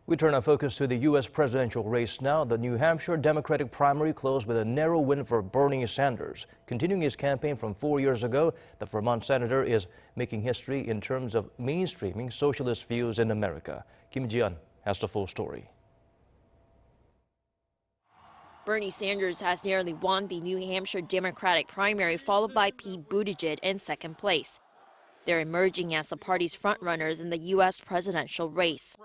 We turn our focus to the U.S. presidential race now. The New Hampshire Democratic primary closed with a narrow win for Bernie Sanders. Continuing his campaign from 4 years ago, the Vermont Senator is making history in terms of mainstreaming socialist views in America. Ji-yeon has the full story. Bernie Sanders has nearly won the New Hampshire Democratic primary, followed by Pete Buttigieg in second place. They're emerging as the party's frontrunners in the U.S. presidential race.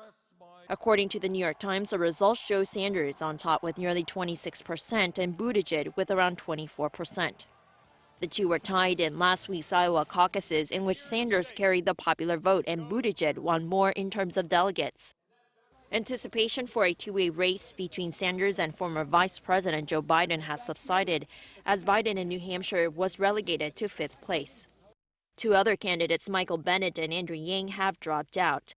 According to the New York Times, the results show Sanders on top with nearly 26% and Buttigieg with around 24%. The two were tied in last week's Iowa caucuses, in which Sanders carried the popular vote and Buttigieg won more in terms of delegates. Anticipation for a two-way race between Sanders and former Vice President Joe Biden has subsided, as Biden in New Hampshire was relegated to fifth place. Two other candidates, Michael Bennet and Arirang, have dropped out.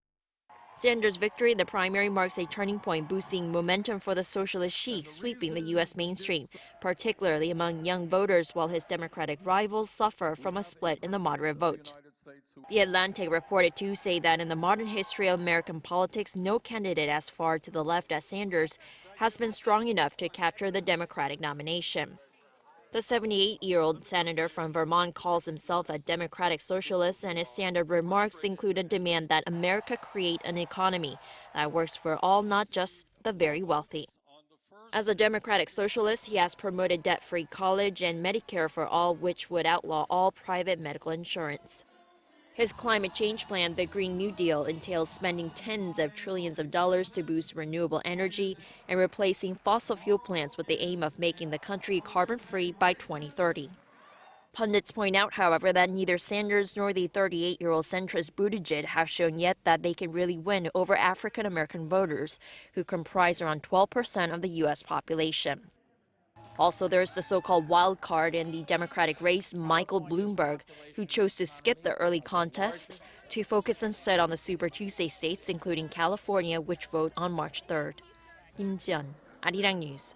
Sanders' victory in the primary marks a turning point, boosting momentum for the socialist chic, sweeping the U.S. mainstream, particularly among young voters, while his Democratic rivals suffer from a split in the moderate vote. The Atlantic reported Tuesday that in the modern history of American politics, no candidate as far to the left as Sanders has been strong enough to capture the Democratic nomination. The 78-year-old senator from Vermont calls himself a democratic socialist, and his standard remarks include a demand that America create an economy that works for all, not just the very wealthy. As a democratic socialist, he has promoted debt-free college and Medicare for all, which would outlaw all private medical insurance. His climate change plan, the Green New Deal, entails spending tens of trillions of dollars to boost renewable energy and replacing fossil fuel plants with the aim of making the country carbon-free by 2030. Pundits point out, however, that neither Sanders nor the 38-year-old centrist Buttigieg have shown yet that they can really win over African-American voters, who comprise around 12% of the U.S. population. Also, there's the so-called wild card in the Democratic race, Michael Bloomberg, who chose to skip the early contests to focus instead on the Super Tuesday states, including California, which vote on March 3rd. Ji-yeon, Arirang News.